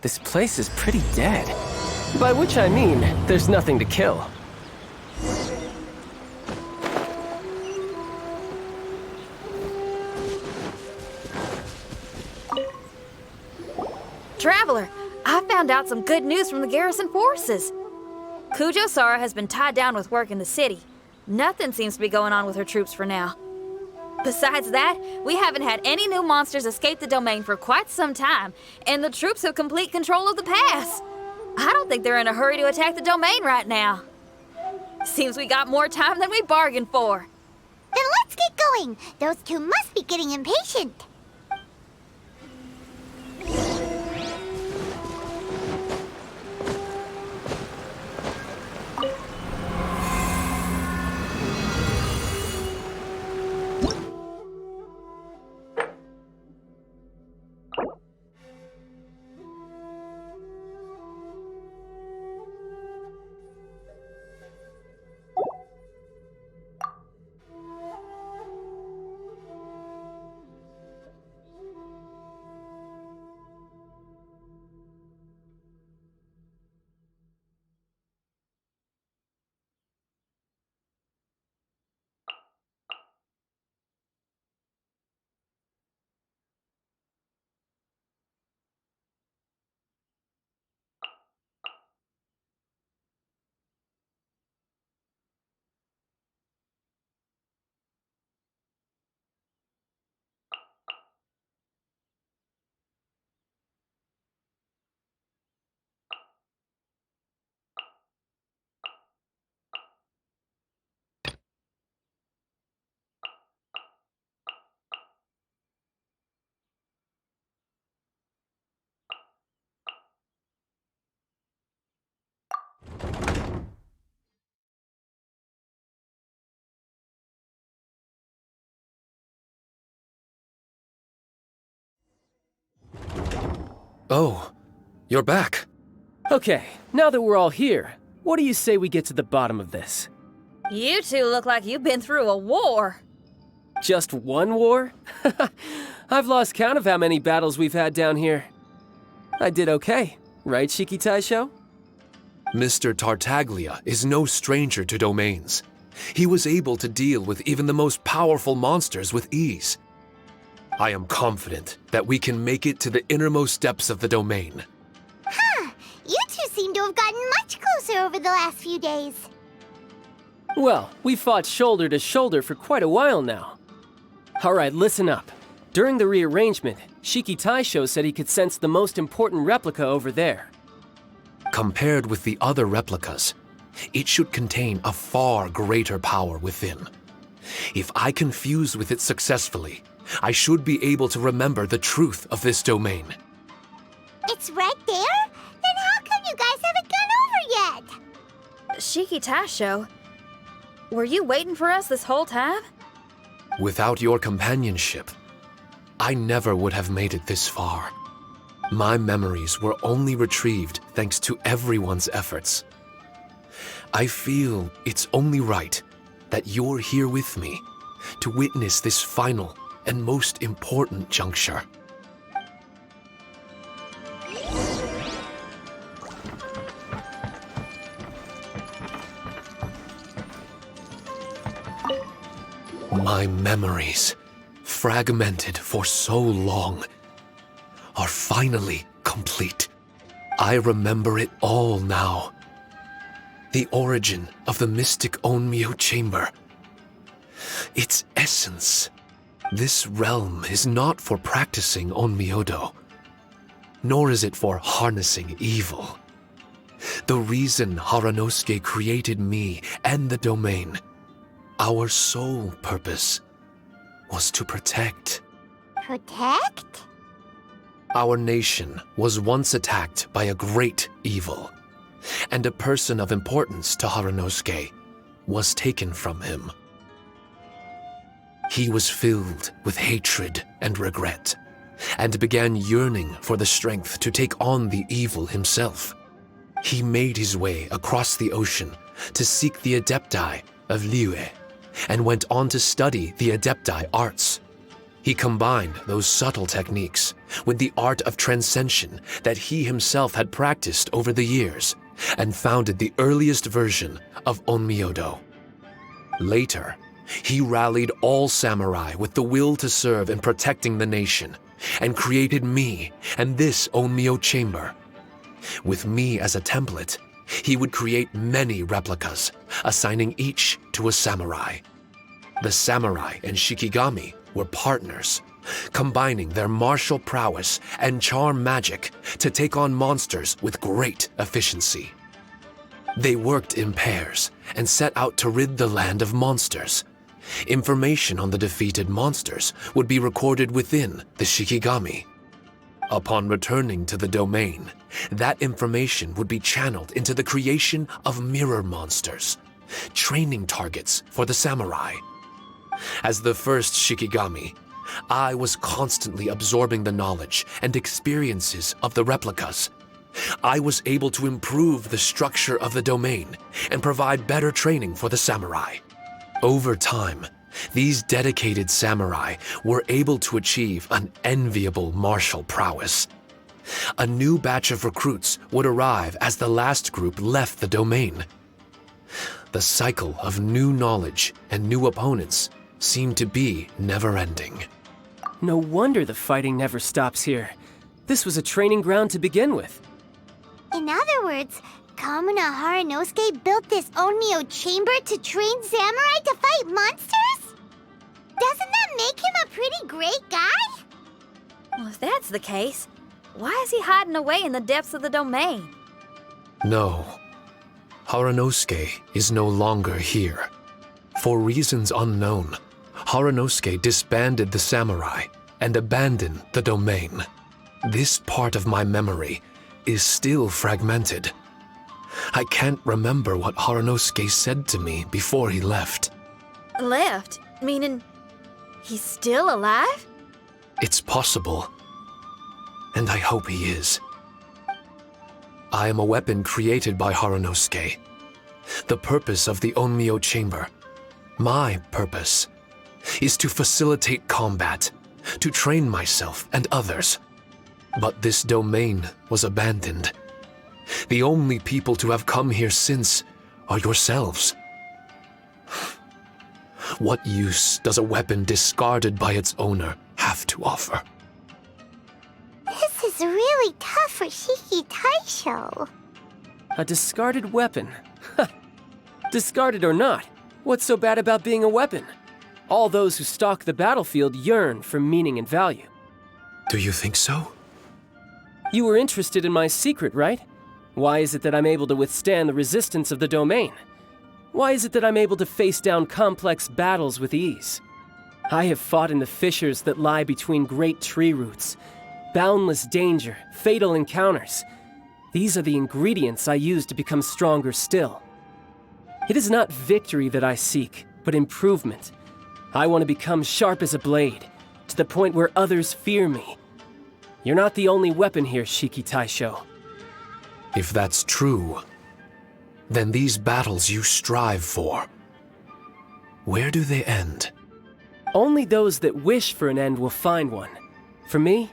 This place is pretty dead. By which I mean, there's nothing to kill. Traveler, I found out some good news from the garrison forces. Kujo-Sara has been tied down with work in the city. Nothing seems to be going on with her troops for now. Besides that, we haven't had any new monsters escape the domain for quite some time, and the troops have complete control of the pass. I don't think they're in a hurry to attack the domain right now. Seems we got more time than we bargained for. Then let's get going. Those two must be getting impatient. Oh, you're back. Okay, now that we're all here, what do you say we get to the bottom of this? You two look like you've been through a war. Just one war? I've lost count of how many battles we've had down here. I did okay, right, Shiki Taisho? Mr. Tartaglia is no stranger to domains. He was able to deal with even the most powerful monsters with ease. I am confident that we can make it to the innermost depths of the domain. Huh. You two seem to have gotten much closer over the last few days. Well, we fought shoulder to shoulder for quite a while now. Alright, listen up. During the rearrangement, Shiki Taisho said he could sense the most important replica over there. Compared with the other replicas, it should contain a far greater power within. If I can fuse with it successfully, I should be able to remember the truth of this domain. It's right there? Then how come you guys haven't gone over yet? Shiki Taisho, were you waiting for us this whole time? Without your companionship, I never would have made it this far. My memories were only retrieved thanks to everyone's efforts. I feel it's only right that you're here with me to witness this final and most important juncture. My memories, fragmented for so long, are finally complete. I remember it all now. The origin of the mystic Onmyo chamber. Its essence. This realm is not for practicing Onmyodo, nor is it for harnessing evil. The reason Haranosuke created me and the domain, our sole purpose, was to protect. Protect? Our nation was once attacked by a great evil, and a person of importance to Haranosuke was taken from him. He was filled with hatred and regret, and began yearning for the strength to take on the evil himself. He made his way across the ocean to seek the Adepti of Liyue, and went on to study the Adepti arts. He combined those subtle techniques with the art of transcension that he himself had practiced over the years and founded the earliest version of Onmyodo. Later, he rallied all samurai with the will to serve in protecting the nation and created me and this Onmyo chamber. With me as a template, he would create many replicas, assigning each to a samurai. The samurai and Shikigami were partners, combining their martial prowess and charm magic to take on monsters with great efficiency. They worked in pairs and set out to rid the land of monsters. Information on the defeated monsters would be recorded within the Shikigami. Upon returning to the domain, that information would be channeled into the creation of mirror monsters, training targets for the samurai. As the first Shikigami, I was constantly absorbing the knowledge and experiences of the replicas. I was able to improve the structure of the domain and provide better training for the samurai. Over time, these dedicated samurai were able to achieve an enviable martial prowess. A new batch of recruits would arrive as the last group left the domain. The cycle of new knowledge and new opponents seemed to be never-ending. No wonder the fighting never stops here. This was a training ground to begin with. In other words, Kamuna Haranosuke built this Onmyo chamber to train samurai to fight monsters? Doesn't that make him a pretty great guy? Well, if that's the case, why is he hiding away in the depths of the domain? No, Haranosuke is no longer here. For reasons unknown, Haranosuke disbanded the samurai and abandoned the domain. This part of my memory is still fragmented. I can't remember what Haranosuke said to me before he left. Left? Meaning he's still alive? It's possible, and I hope he is. I am a weapon created by Haranosuke. The purpose of the Onmyo chamber, my purpose, is to facilitate combat, to train myself and others. But this domain was abandoned. The only people to have come here since are yourselves. What use does a weapon discarded by its owner have to offer? This is really tough for Shiki Taisho. A discarded weapon. Discarded or not, what's so bad about being a weapon? All those who stalk the battlefield yearn for meaning and value. Do you think so? You were interested in my secret, right? Why is it that I'm able to withstand the resistance of the domain? Why is it that I'm able to face down complex battles with ease? I have fought in the fissures that lie between great tree roots. Boundless danger, fatal encounters. These are the ingredients I use to become stronger still. It is not victory that I seek, but improvement. I want to become sharp as a blade, to the point where others fear me. You're not the only weapon here, Shiki Taisho. If that's true, then these battles you strive for, where do they end? Only those that wish for an end will find one. For me,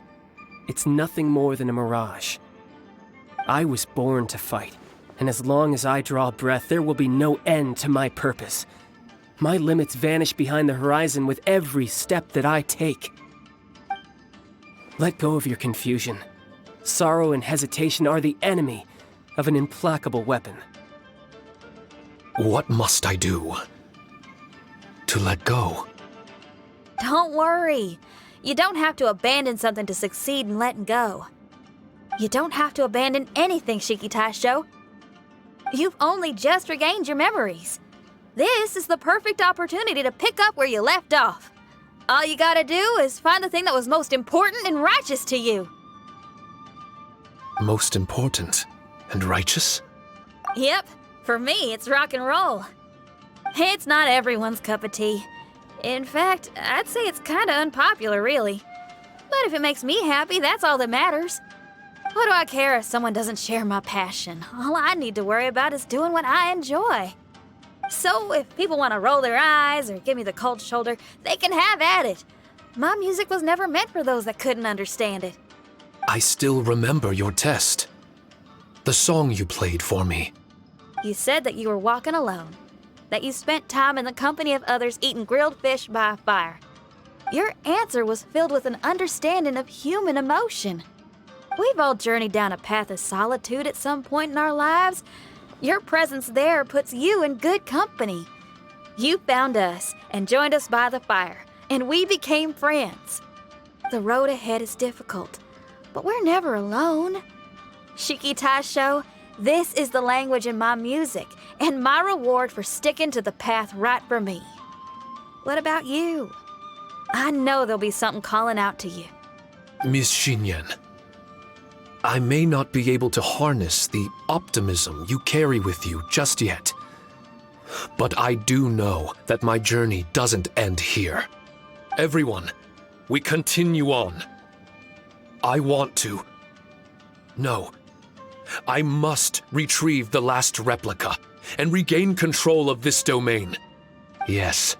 it's nothing more than a mirage. I was born to fight, and as long as I draw breath, there will be no end to my purpose. My limits vanish behind the horizon with every step that I take. Let go of your confusion. Sorrow and hesitation are the enemy of an implacable weapon. What must I do to let go? Don't worry. You don't have to abandon something to succeed in letting go. You don't have to abandon anything, Shiki Taisho. You've only just regained your memories. This is the perfect opportunity to pick up where you left off. All you gotta do is find the thing that was most important and righteous to you. Most important and righteous? Yep, for me, it's rock and roll. It's not everyone's cup of tea. In fact, I'd say it's kinda unpopular, really. But if it makes me happy, that's all that matters. What do I care if someone doesn't share my passion? All I need to worry about is doing what I enjoy. So if people want to roll their eyes or give me the cold shoulder, they can have at it. My music was never meant for those that couldn't understand it. I still remember your test. The song you played for me. You said that you were walking alone, that you spent time in the company of others eating grilled fish by a fire. Your answer was filled with an understanding of human emotion. We've all journeyed down a path of solitude at some point in our lives. Your presence there puts you in good company. You found us and joined us by the fire, and we became friends. The road ahead is difficult, but we're never alone. Shiki Taisho, this is the language in my music, and my reward for sticking to the path right for me. What about you? I know there'll be something calling out to you. Miss Xinyan, I may not be able to harness the optimism you carry with you just yet, but I do know that my journey doesn't end here. Everyone, we continue on. I want to. No. I must retrieve the last replica and regain control of this domain. Yes,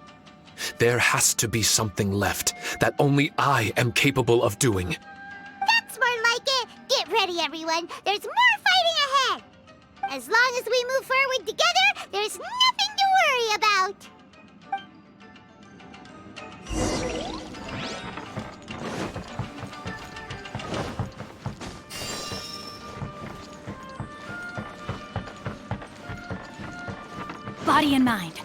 there has to be something left that only I am capable of doing. That's more like it. Get ready, everyone. There's more fighting ahead. As long as we move forward together, there's nothing to worry about. Body and mind.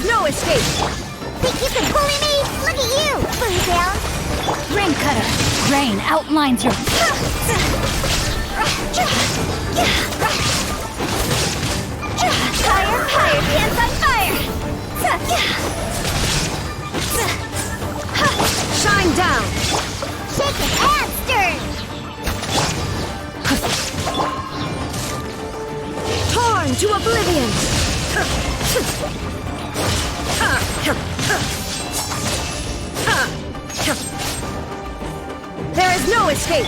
No escape! Think you can bully me? Look at you! Bully down! Rain cutter. Rain outlines your... Fire, fire, hands on fire! Shine down! Shake it and stir! Torn to oblivion! There is no escape!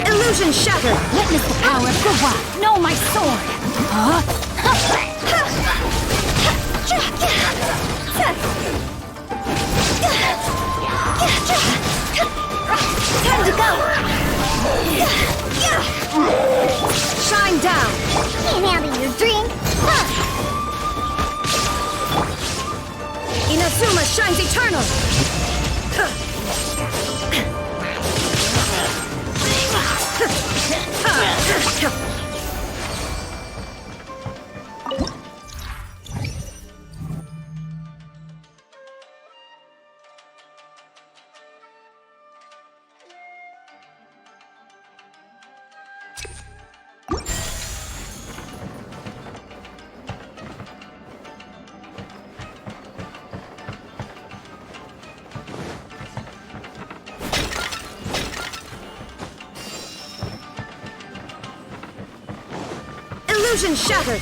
Illusion shattered! Witness the power of Gawa. Know my sword. Time to go! Shine down! Can't handle your drink! Inazuma shines eternal! Illusion shattered!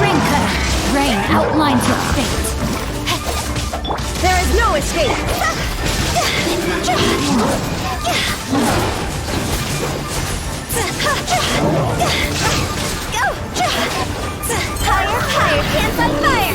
Ring cutter! Rain outlines your fate! There is no escape! Go! Higher, higher, hands on fire!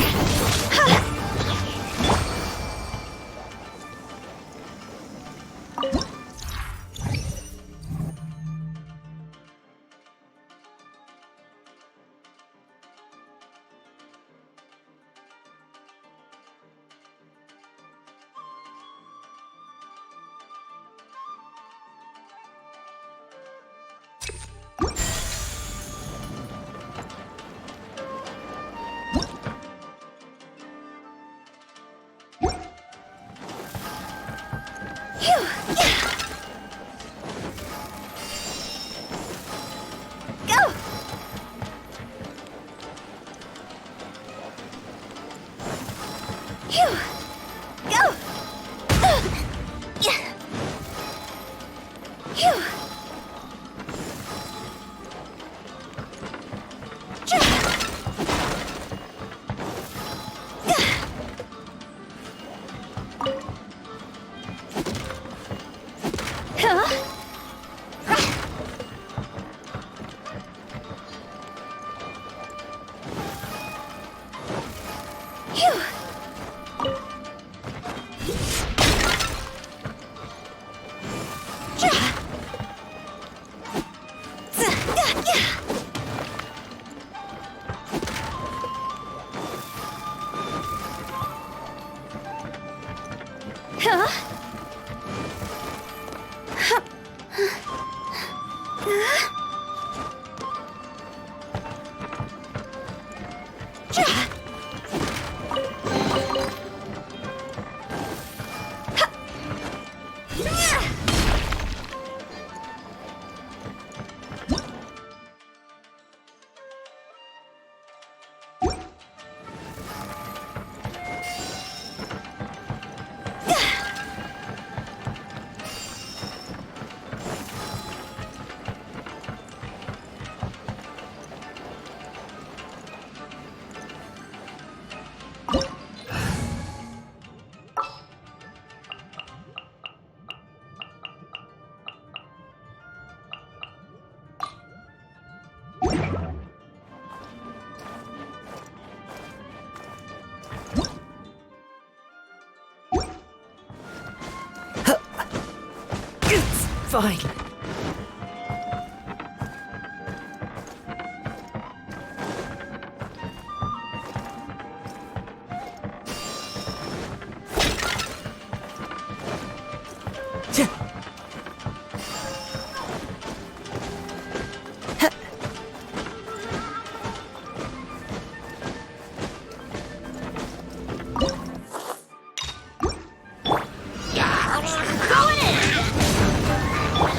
Fine.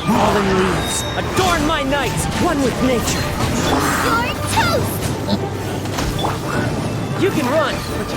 Fallen leaves, adorn my night, one with nature. You're toast! You can run, but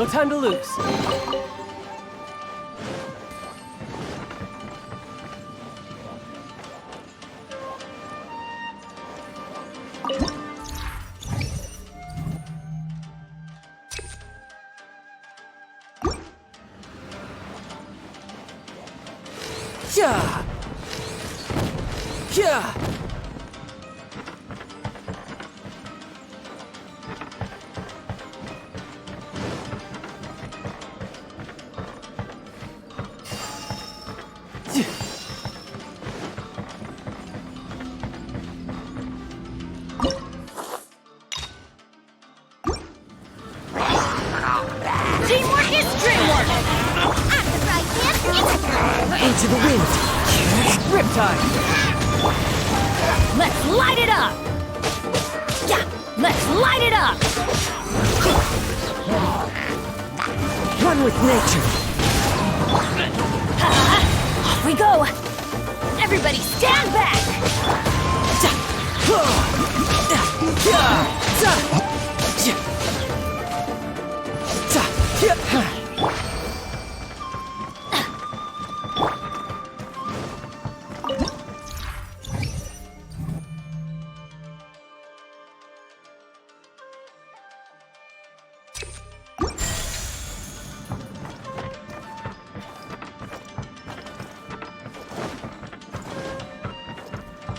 No time to lose. Yeah. Yeah. Teamwork is dreamwork! I'm the right man. Into the wind. Riptide. Let's light it up! Yeah, let's light it up! Run with nature. Off we go! Everybody stand back!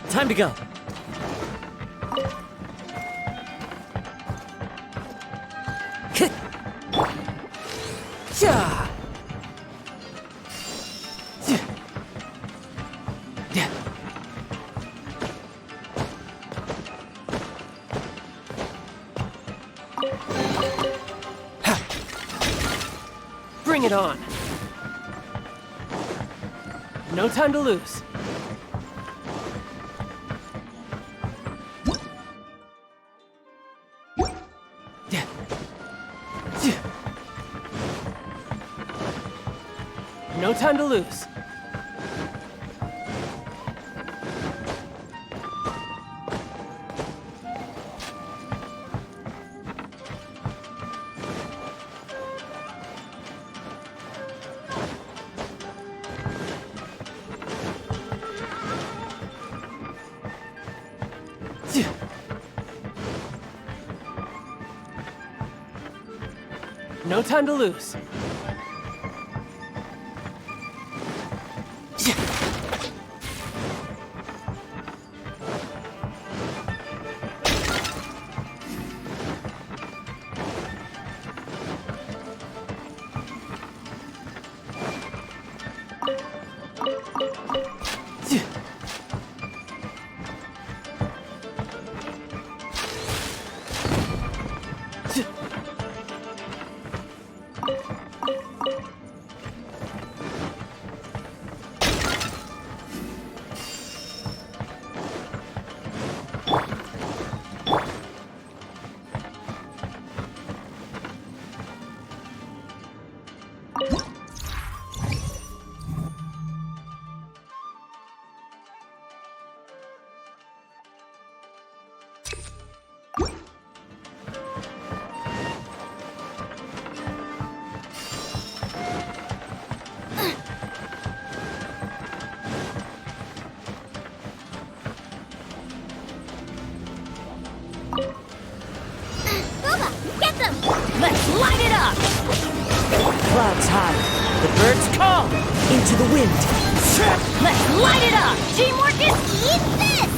Time to go. Yeah. Bring it on. No time to lose. No time to lose. No time to lose. Let's light it up! Clouds high. The birds call. Into the wind. Let's light it up! Teamwork is... Eat this!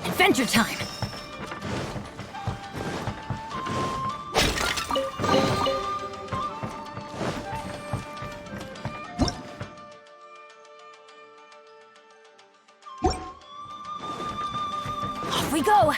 Adventure time! Off we go!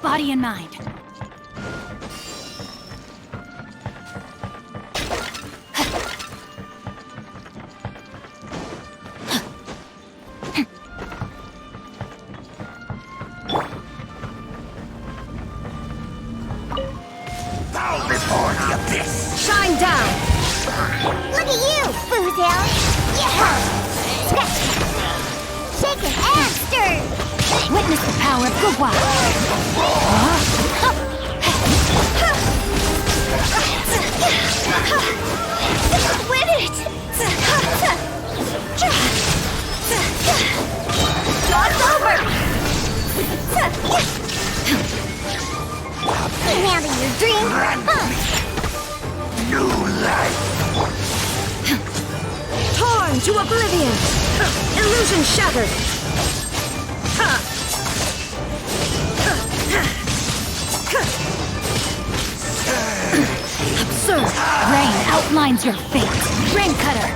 body and mind. Shine down! Look at you, Foozale! Yeah! Shaken and stirred! Witness the power of Gugwa. Win it! Job's over! Handling your dream? New life. Torn to oblivion! Illusion shattered! Absurd. Rain outlines your fate. Rain cutter.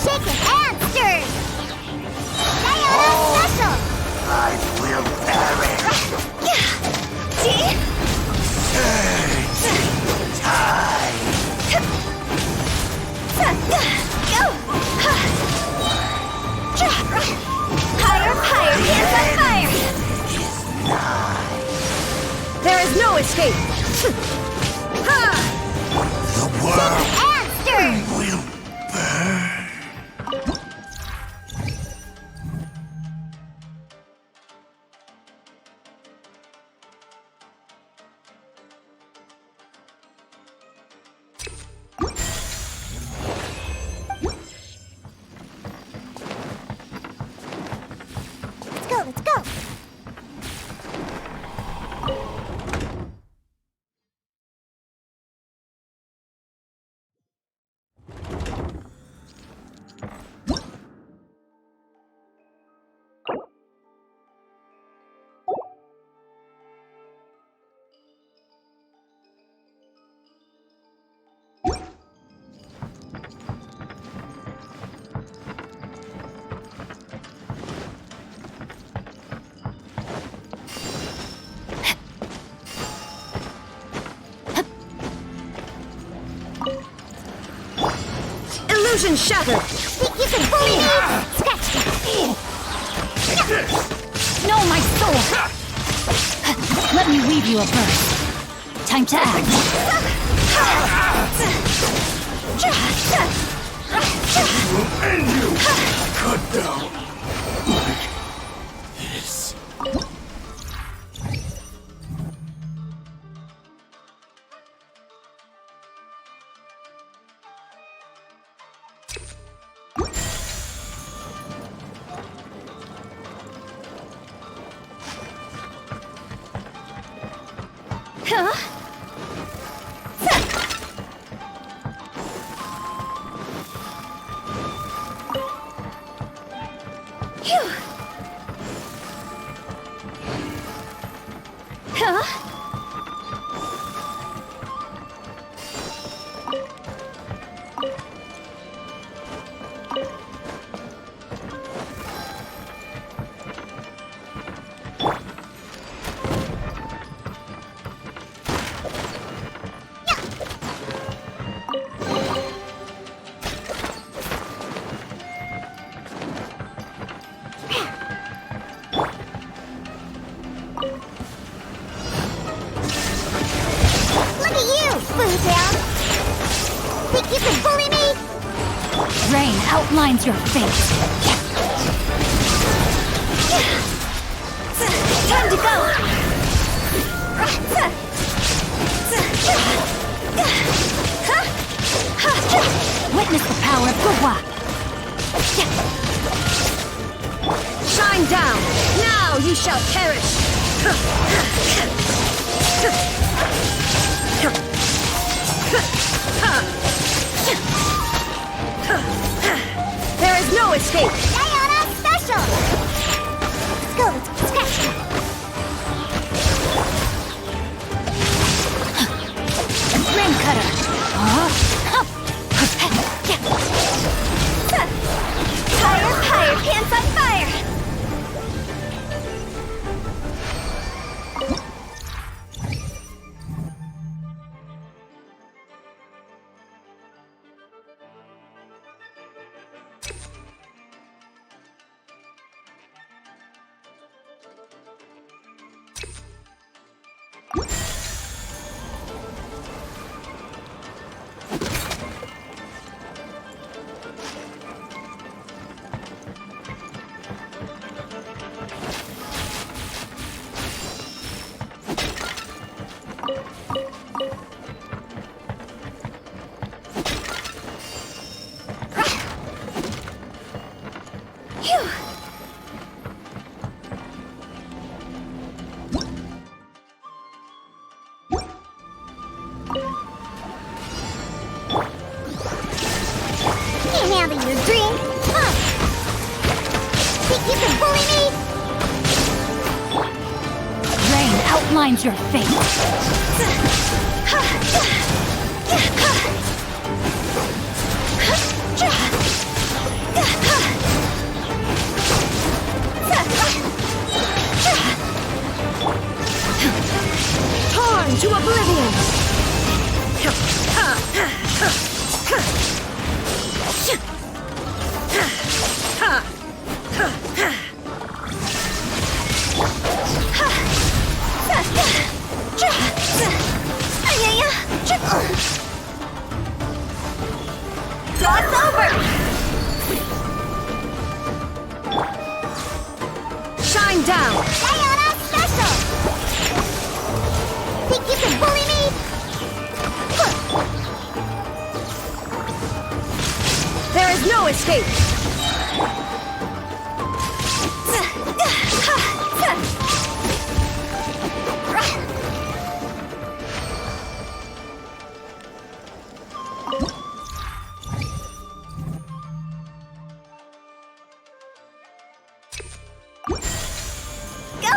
Shaken and stirred! Diana special! I will perish. See? Higher, higher, here's the fire! There is no escape! The world And stirred! will burn. Let's go! Illusion shattered! Think you can bully me? Scratch that! No, my soul! Let me weave you a verse. Time to act. And you cut down like this. Look at you, Foozale! Think you can bully me? Rain outlines your fate. Time to go! Witness the power of Gugwa. Shine down! Now you shall perish! There is no escape! Diana special! Let's go, let's scratch that! Rain cutter. outlines your fate. Torn to oblivion! Cross over! Shine down! Diana Special! Think you can bully me? There is no escape! Go!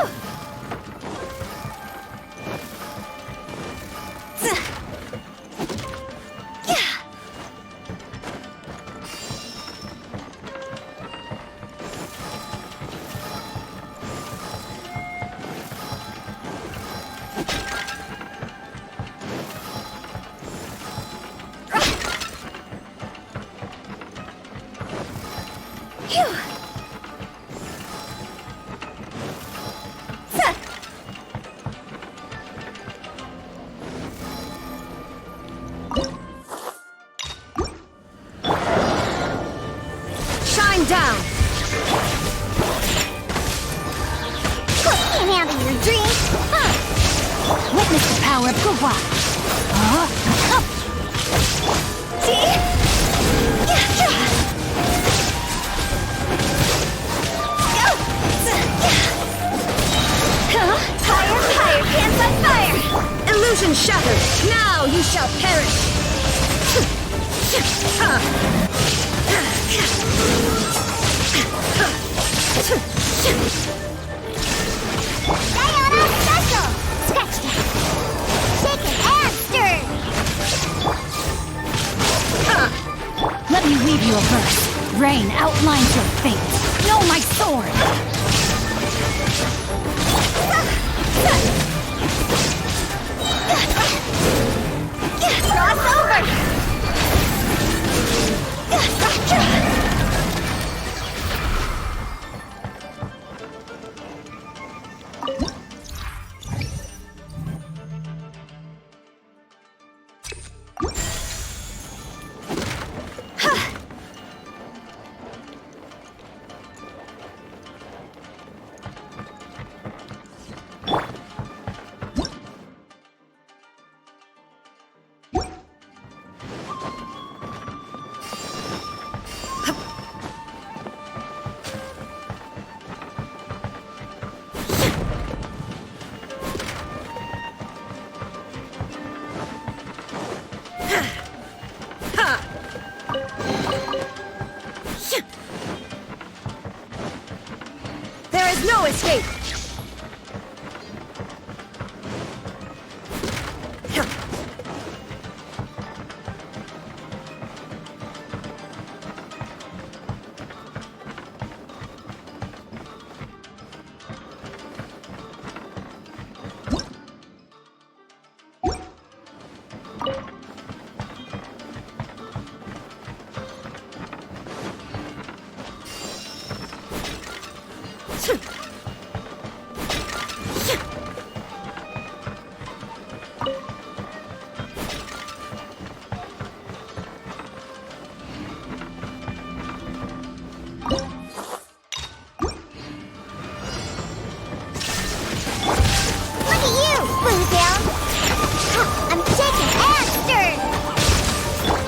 Shine down! Can't handle your dreams! Witness the power of Gua. Higher, pants on fire! Illusion shattered! Now you shall perish! Diana Special! Scratch that! Shaken and stirred! Let me weave you a verse. Rain outlines your fate. Know my sword. Cross over! There is no escape!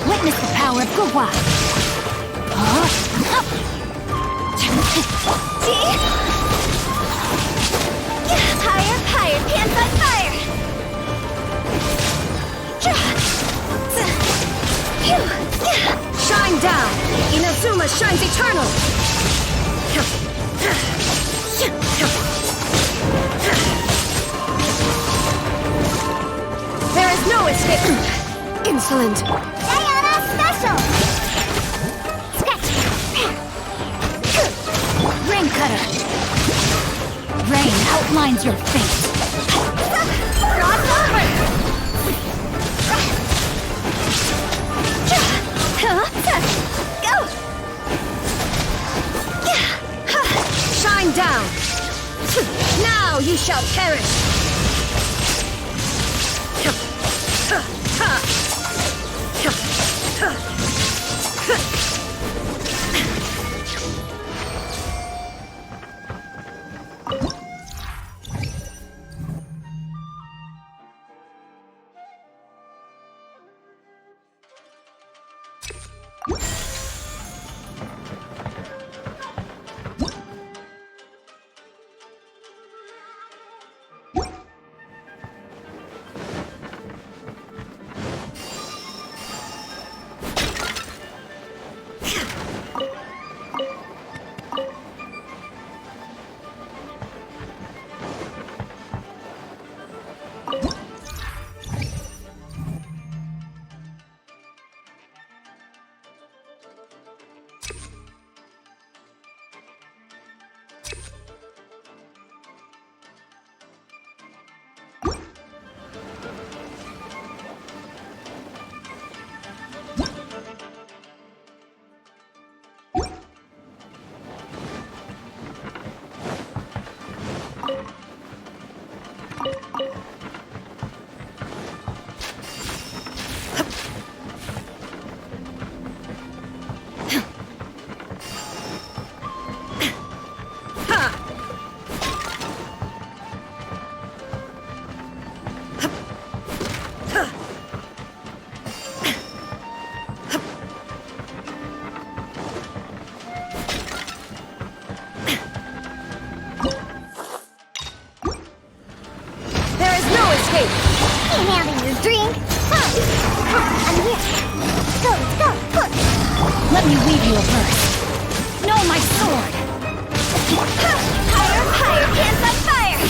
Witness the power of Gua. Higher, higher, pants on fire! Shine down! Inazuma shines eternal! no escape! Insolent! Diana Special! Scratch! Rain Cutter! Rain outlines your fate. Cross over! Go! Shine down! Now you shall perish! Can't handle your drink. I'm here. Let's go. Look. Let me weave you a verse. No, my sword! Higher, pants on fire.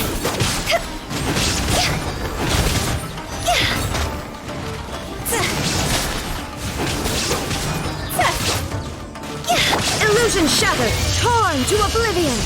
Illusion shattered, torn to oblivion.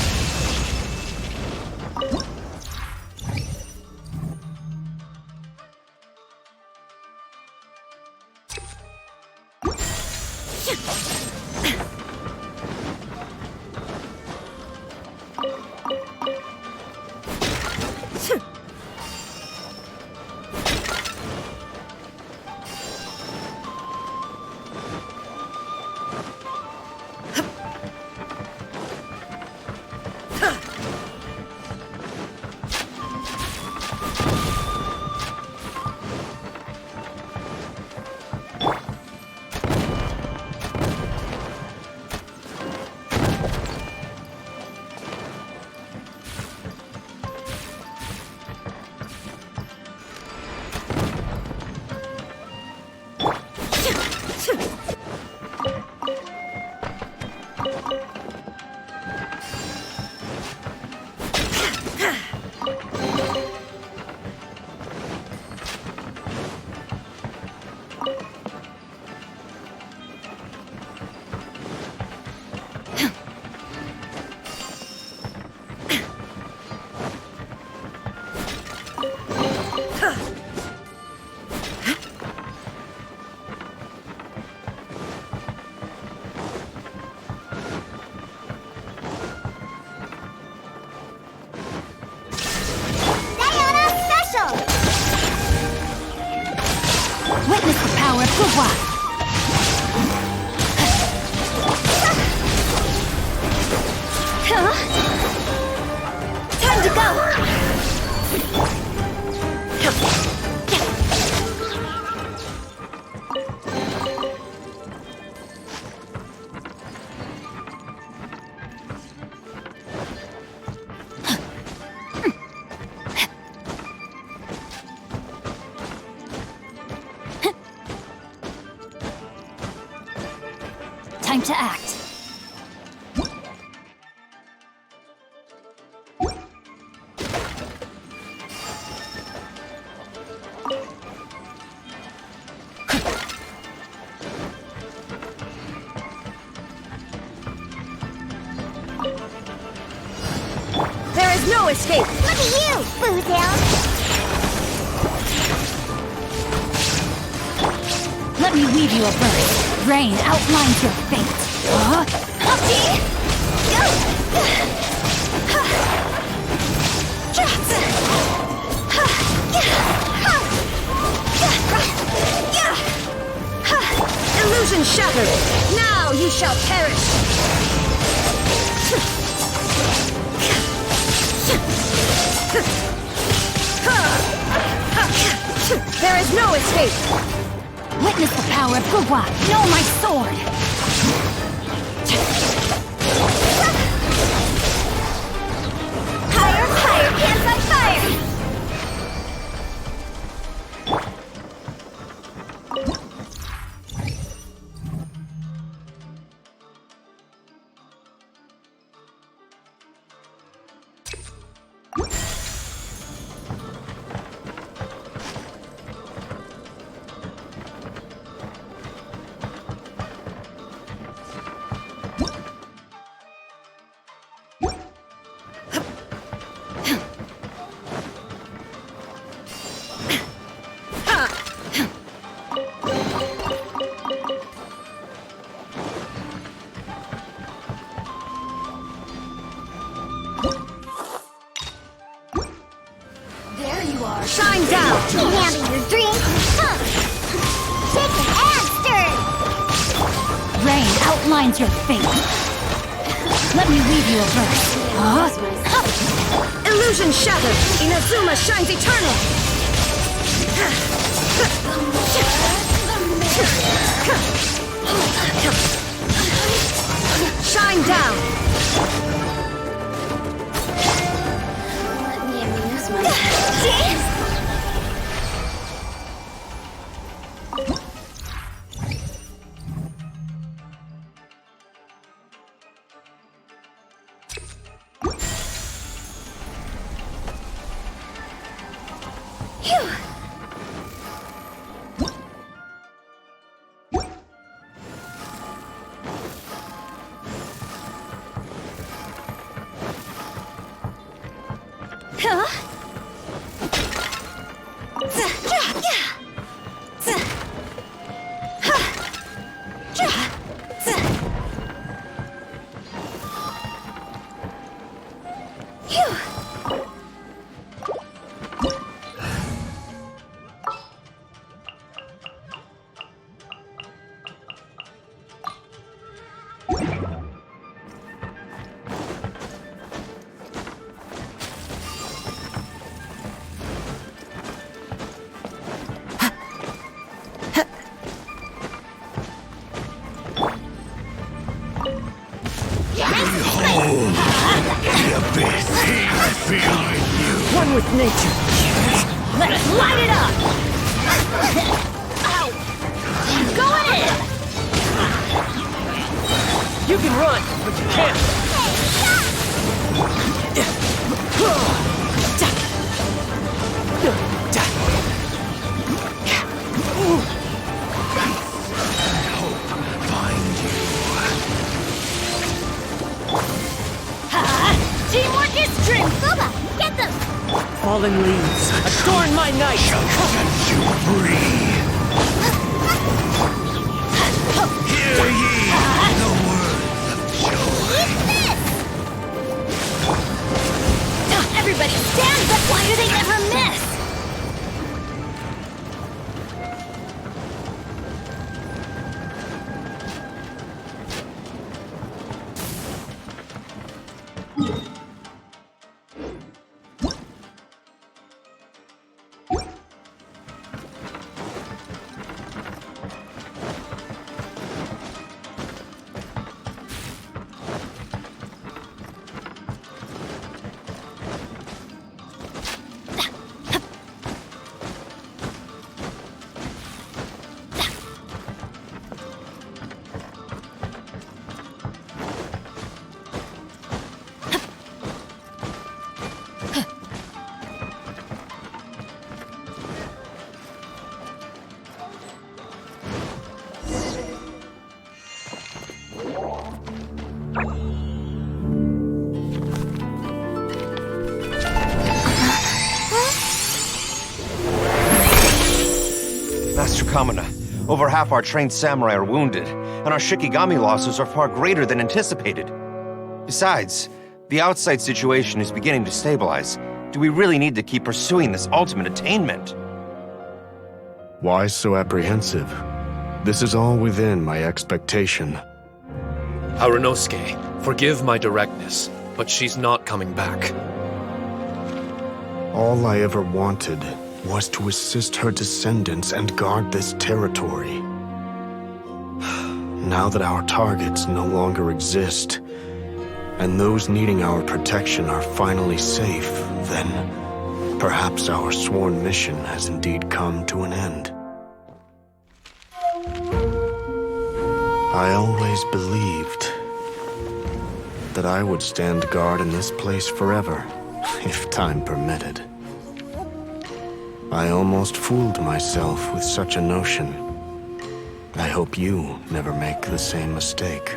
Witness the power of Pouvoir! Time to go. Time to act. escape! Look at you, Boozle! Let me weave you a verse. Rain outlines your fate. Illusion shattered! Now you shall perish! There is no escape! Witness the power of Gugwa. Know my sword. Higher, higher, pants on fire! Shine down! Having your drink? Huh. Chicken and stirred! Rain outlines your fate. Let me weave you a verse. Illusion shattered! Inazuma shines eternal! Shine down! Let me amuse myself. Behold, the abyss behind you. One with nature. Let's light it up! Ow! Going in! You can run, but you can't. Teamwork is strength! Booba, get them! Fallen leaves, adorn my night. Set you free. Hear ye the words of joy. Everybody stands up! Why do they never miss? Master Kamina, over half our trained samurai are wounded, and our Shikigami losses are far greater than anticipated. Besides, the outside situation is beginning to stabilize. Do we really need to keep pursuing this ultimate attainment? Why so apprehensive? This is all within my expectation. Harunosuke, forgive my directness, but she's not coming back. All I ever wanted was to assist her descendants and guard this territory. Now that our targets no longer exist, and those needing our protection are finally safe, then perhaps our sworn mission has indeed come to an end. I always believed that I would stand guard in this place forever, if time permitted. I almost fooled myself with such a notion. I hope you never make the same mistake.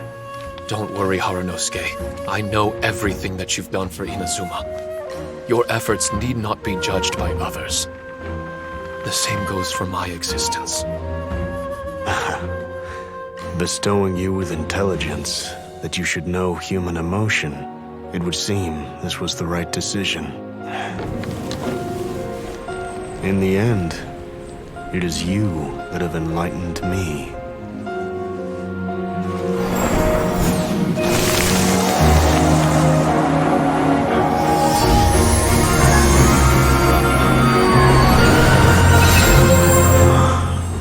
Don't worry, Harunosuke. I know everything that you've done for Inazuma. Your efforts need not be judged by others. The same goes for my existence. Bestowing you with intelligence, that you should know human emotion, it would seem this was the right decision. In the end, it is you that have enlightened me.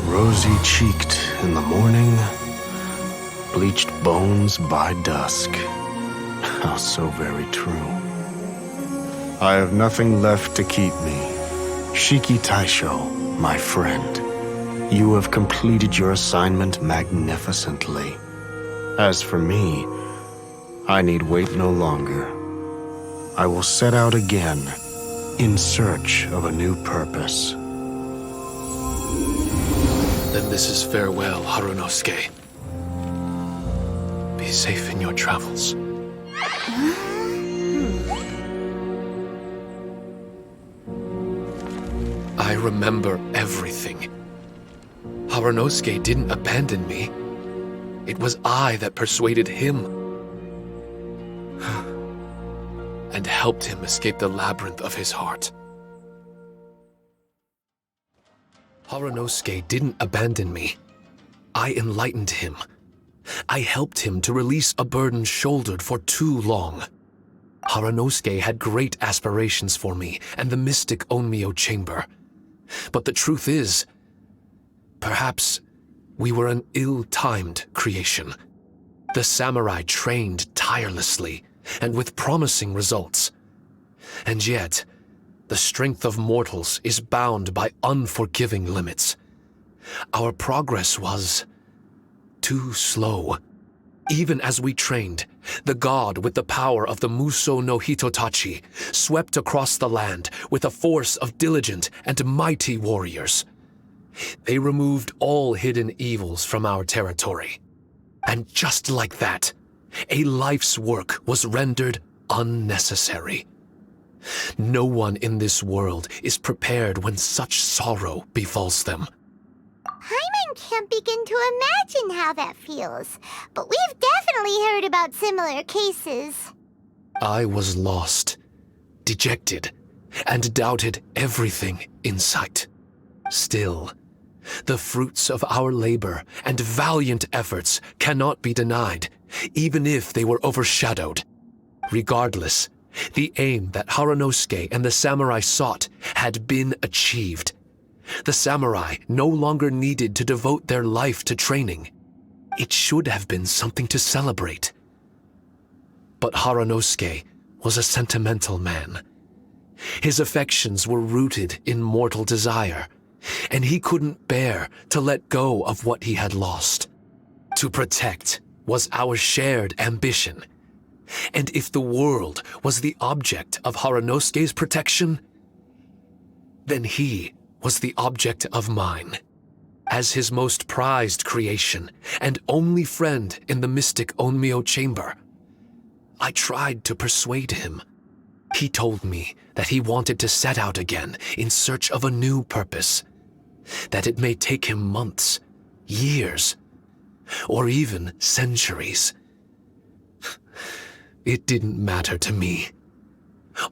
Rosy-cheeked in the morning, bleached bones by dusk. How so very true. I have nothing left to keep me. Shiki Taisho, my friend, you have completed your assignment magnificently. As for me, I need wait no longer. I will set out again, in search of a new purpose. Then this is farewell, Harunosuke. Be safe in your travels. I remember everything. Harunosuke didn't abandon me. It was I that persuaded him and helped him escape the labyrinth of his heart. Harunosuke didn't abandon me. I enlightened him. I helped him to release a burden shouldered for too long. Harunosuke had great aspirations for me and the mystic Onmyo chamber. But the truth is, perhaps we were an ill-timed creation. The samurai trained tirelessly and with promising results. And yet, the strength of mortals is bound by unforgiving limits. Our progress was too slow. Even as we trained, the god with the power of the Muso no Hitotachi swept across the land with a force of diligent and mighty warriors. They removed all hidden evils from our territory. And just like that, a life's work was rendered unnecessary. No one in this world is prepared when such sorrow befalls them. Hyman can't begin to imagine how that feels, but we've definitely heard about similar cases. I was lost, dejected, and doubted everything in sight. Still, the fruits of our labor and valiant efforts cannot be denied, even if they were overshadowed. Regardless, the aim that Harunosuke and the samurai sought had been achieved. The samurai no longer needed to devote their life to training. It should have been something to celebrate. But Harunosuke was a sentimental man. His affections were rooted in mortal desire, and he couldn't bear to let go of what he had lost. To protect was our shared ambition. And if the world was the object of Harunosuke's protection, then he was the object of mine. As his most prized creation and only friend in the mystic Onmyo chamber, I tried to persuade him. He told me that he wanted to set out again in search of a new purpose. that it may take him months, years, or even centuries. It didn't matter to me.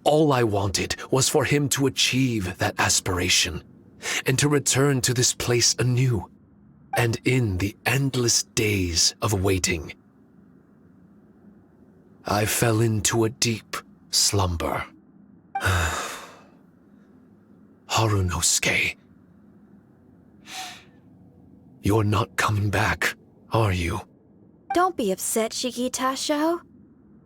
All I wanted was for him to achieve that aspiration and to return to this place anew. And in the endless days of waiting, I fell into a deep slumber. Harunosuke, you're not coming back, are you? Don't be upset, Shiki Taisho.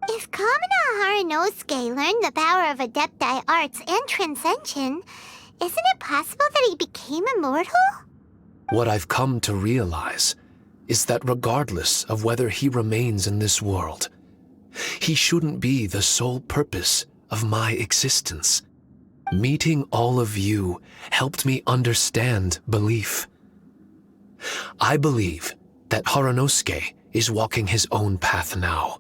If Kamina Harunosuke learned the power of Adepti arts and Transcension, isn't it possible that he became immortal? What I've come to realize is that regardless of whether he remains in this world, he shouldn't be the sole purpose of my existence. Meeting all of you helped me understand belief. I believe that Harunosuke is walking his own path now.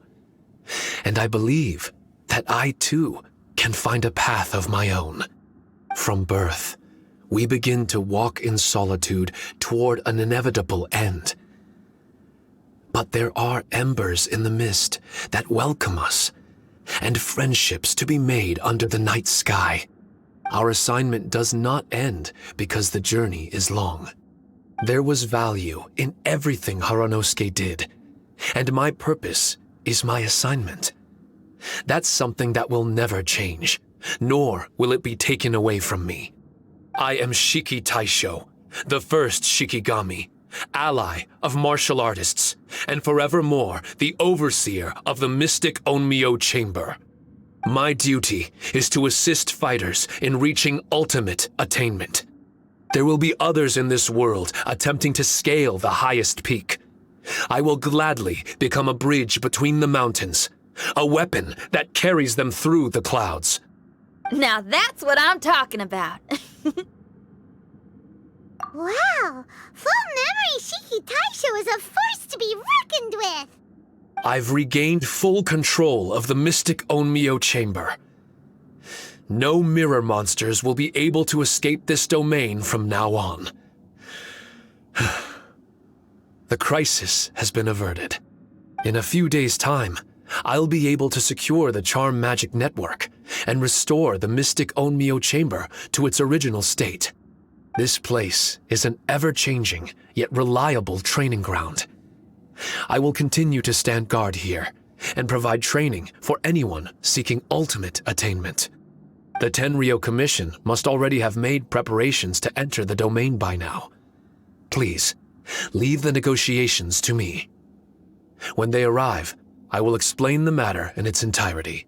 And I believe that I too can find a path of my own. From birth, we begin to walk in solitude toward an inevitable end. But there are embers in the mist that welcome us, and friendships to be made under the night sky. Our assignment does not end because the journey is long. There was value in everything Harunosuke did, and my purpose is my assignment. That's something that will never change, nor will it be taken away from me. I am Shiki Taisho, the first Shikigami, ally of martial artists, and forevermore the overseer of the mystic Onmyo Chamber. My duty is to assist fighters in reaching ultimate attainment. There will be others in this world attempting to scale the highest peak. I will gladly become a bridge between the mountains, a weapon that carries them through the clouds. Now that's what I'm talking about. Wow! Full memory Shiki Taisho is a force to be reckoned with! I've regained full control of the mystic Onmyo Chamber. No mirror monsters will be able to escape this domain from now on. The crisis has been averted. In a few days' time, I'll be able to secure the Charm Magic Network and restore the mystic Onmyo Chamber to its original state. This place is an ever-changing, yet reliable training ground. I will continue to stand guard here and provide training for anyone seeking ultimate attainment. The Tenryo Commission must already have made preparations to enter the domain by now. Please, leave the negotiations to me. When they arrive, I will explain the matter in its entirety.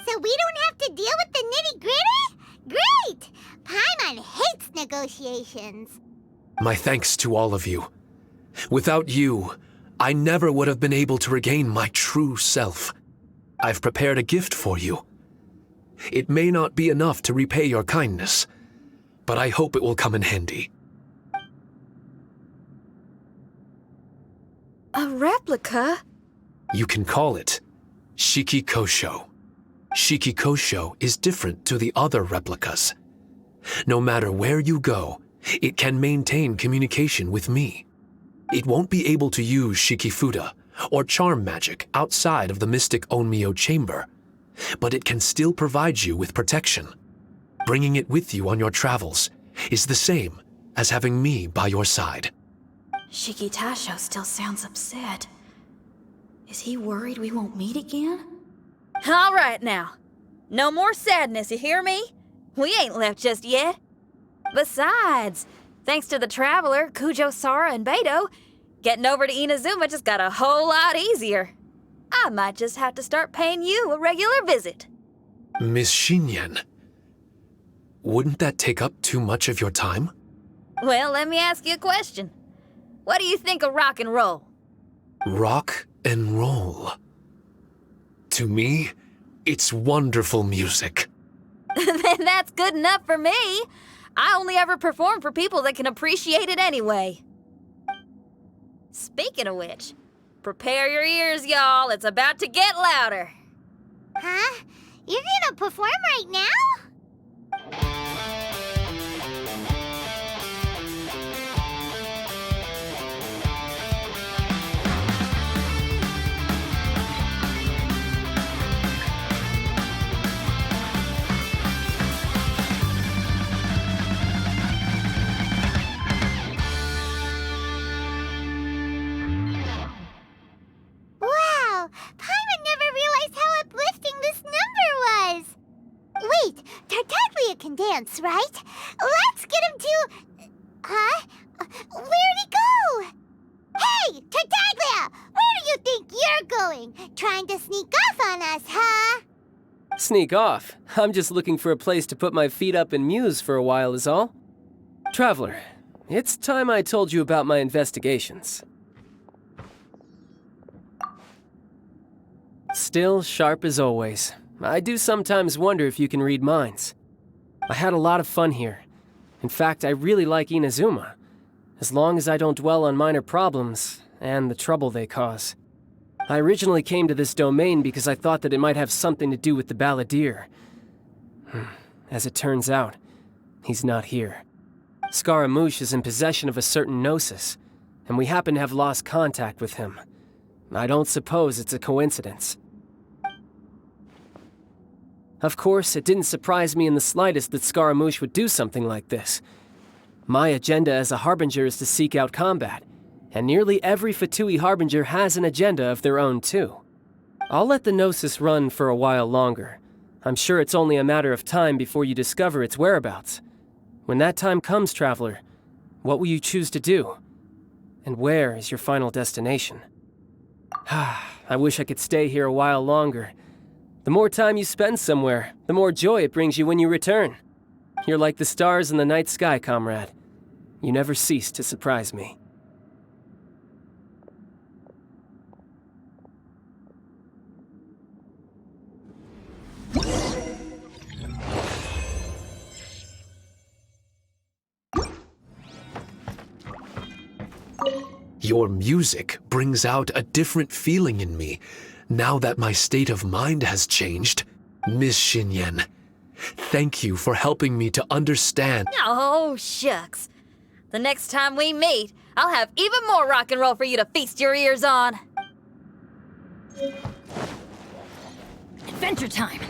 So we don't have to deal with the nitty-gritty? Great! Paimon hates negotiations. My thanks to all of you. Without you, I never would have been able to regain my true self. I've prepared a gift for you. It may not be enough to repay your kindness, but I hope it will come in handy. A replica? You can call it Shiki Kosho. Shiki Kosho is different to the other replicas. No matter where you go, it can maintain communication with me. It won't be able to use Shikifuda or charm magic outside of the mystic Onmyo Chamber, but it can still provide you with protection. Bringing it with you on your travels is the same as having me by your side. Shiki Taisho still sounds upset. Is he worried we won't meet again? All right now. No more sadness, you hear me? We ain't left just yet. Besides, thanks to the Traveler, Kujo, Sara, and Beto, getting over to Inazuma just got a whole lot easier. I might just have to start paying you a regular visit. Miss Shinyan, wouldn't that take up too much of your time? Well, let me ask you a question. What do you think of rock and roll? Rock and roll. To me, it's wonderful music. Then that's good enough for me. I only ever perform for people that can appreciate it anyway. Speaking of which, prepare your ears, y'all. It's about to get louder. Huh? You're gonna perform right now? chance, right? Let's get him to... Huh? Where'd he go? Hey, Tartaglia! Where do you think you're going? Trying to sneak off on us, huh? Sneak off? I'm just looking for a place to put my feet up and muse for a while is all. Traveler, it's time I told you about my investigations. Still sharp as always. I do sometimes wonder if you can read minds. I had a lot of fun here. In fact, I really like Inazuma. As long as I don't dwell on minor problems and the trouble they cause. I originally came to this domain because I thought that it might have something to do with the balladeer. As it turns out, he's not here. Scaramouche is in possession of a certain gnosis, and we happen to have lost contact with him. I don't suppose it's a coincidence. Of course, it didn't surprise me in the slightest that Scaramouche would do something like this. My agenda as a Harbinger is to seek out combat, and nearly every Fatui Harbinger has an agenda of their own too. I'll let the Gnosis run for a while longer. I'm sure it's only a matter of time before you discover its whereabouts. When that time comes, Traveler, what will you choose to do? And where is your final destination? I wish I could stay here a while longer. The more time you spend somewhere, the more joy it brings you when you return. You're like the stars in the night sky, comrade. You never cease to surprise me. Your music brings out a different feeling in me, now that my state of mind has changed. Miss Xinyan, thank you for helping me to understand. Oh, shucks. The next time we meet, I'll have even more rock and roll for you to feast your ears on. Adventure time!